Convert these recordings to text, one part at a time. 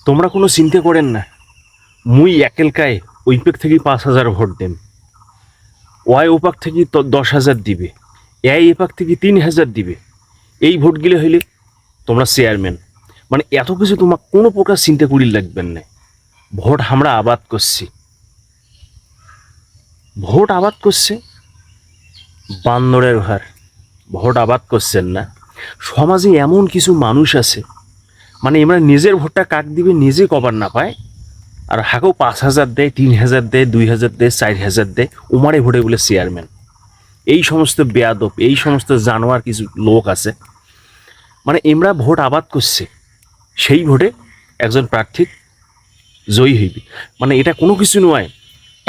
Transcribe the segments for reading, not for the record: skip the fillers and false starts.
তোমরা কোনো চিন্তা করেন না, মুই একেলকায় ওই পাক থেকে 5,000 ভোট দেন, ওয়াই ওপাক থেকে 10,000 দিবে, এ পাক থেকে 3,000 দিবে। এই ভোটগুলো হইলে তোমরা চেয়ারম্যান। মানে এত কিছু তোমার কোনো প্রকার চিন্তা করি লাগবেন না। ভোট আমরা আবাদ করছি, ভোট আবাদ করছে বান্দরের ঘর। ভোট আবাদ করছেন না। সমাজে এমন কিছু মানুষ আছে, মানে এমরা নিজের ভোটটা কাক দিবে নিজে কবার না পায়, আর হাকেও 5,000 দেয়, 3,000 দেয়, 2,000 দেয়, 4,000 দেয়, উমারে ভোটে বলে চেয়ারম্যান। এই সমস্ত বেয়াদব, এই সমস্ত জানোয়ার কিছু লোক আছে। মানে এমরা ভোট আবাদ করছে, সেই ভোটে একজন প্রার্থী জয়ী হইবে। মানে এটা কোনো কিছু নয়,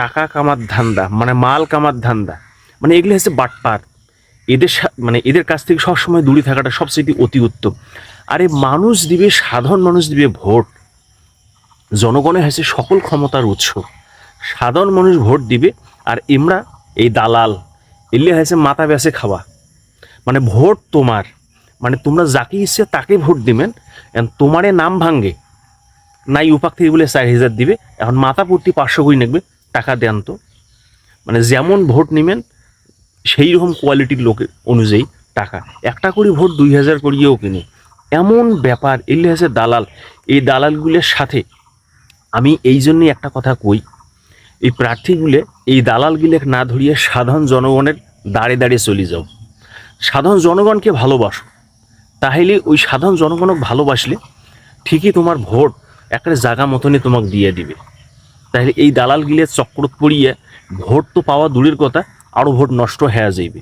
টাকা কামার ধান্দা, মানে মাল কামার ধান্দা। মানে এগুলো হচ্ছে বাটপার। এদের মানে এদের কাছ থেকে সবসময় দূরে থাকাটা সবচেয়ে অতি উত্তম। আরে মানুষ দিবে, সাধারণ মানুষ দিবে ভোট। জনগণের হচ্ছে সকল ক্ষমতার উৎস, সাধারণ মানুষ ভোট দিবে। আর এমরা এই দালাল এলে হয়েছে মাথা বেসে খাওয়া। মানে ভোট তোমার, মানে তোমরা যাকে ইচ্ছে তাকে ভোট দিবেন। তোমারে নাম ভাঙ্গে নাই উপাক থেকে বলে 4,000 দিবে, এখন মাথা প্রতি 500 করে নেবে, টাকা দেন তো। মানে যেমন ভোট নেবেন সেই রকম কোয়ালিটির লোকের অনুযায়ী টাকা। একটা করে ভোট 2,000 করিয়েও কিনে, এমন ব্যাপার। এলে হচ্ছে দালাল। এই দালালগুলোর সাথে আমি এই জন্যই একটা কথা কই, এই প্রার্থীগুলো এই দালালগুলো না ধরিয়ে সাধারণ জনগণের দাঁড়ে দাঁড়িয়ে চলে যাও। সাধারণ জনগণকে ভালোবাসো, তাহলে ওই সাধারণ জনগণকে ভালোবাসলে ঠিকই তোমার ভোট একটা জায়গা মতনই তোমাকে দিয়ে দিবে। তাহলে এই দালালগুলো চক্রত পড়িয়ে ভোট তো পাওয়া দূরের কথা, আরও ভোট নষ্ট হয়ে যাইবে।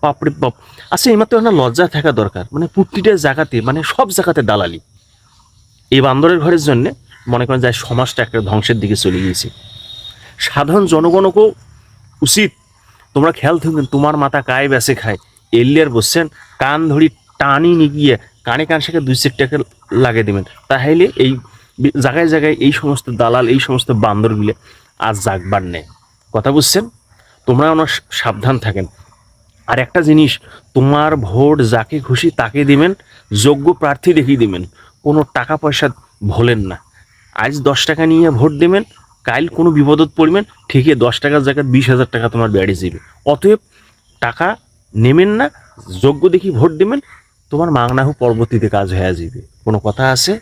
বাপরে বাপ। আচ্ছা, এমাত্র একটা লজ্জা থাকা দরকার। মানে প্রতিটা জায়গাতে, মানে সব জায়গাতে দালালি। এই বান্দরের ঘরের জন্য মনে করেন যায় সমাজটা একটা ধ্বংসের দিকে চলে গিয়েছে। সাধারণ জনগণকেও উচিত তোমরা খেয়াল থাকবেন, তোমার মাথা কায় বেসে খায় এলিয়ার বসছেন, কান ধরি টানি নিগিয়ে কানে কান শেখে 2 টাকা লাগিয়ে দেবেন। তাহলে এই জায়গায় জায়গায় এই সমস্ত দালাল, এই সমস্ত বান্দরগুলো আজ জাগবার নেই। কথা বুঝছেন? তোমরা অনেক সাবধান থাকেন। আর একটা জিনিস, তোমার ভোট যাকে খুশি তাকে দিবেন, যোগ্য প্রার্থী দেখিয়ে দিবেন, কোনো টাকা পয়সা ভোলেন না। আজ 10 টাকা নিয়ে ভোট দেবেন, কাল কোনো বিপদত পড়বেন, ঠিকই 10 টাকার জায়গায় 20,000 টাকা তোমার বেড়ে যাবে। অতএব টাকা নেবেন না, যোগ্য দেখি ভোট দেবেন, তোমার মাংনাহু পরবর্তীতে কাজ হয়ে যাবে। কোনো কথা আছে?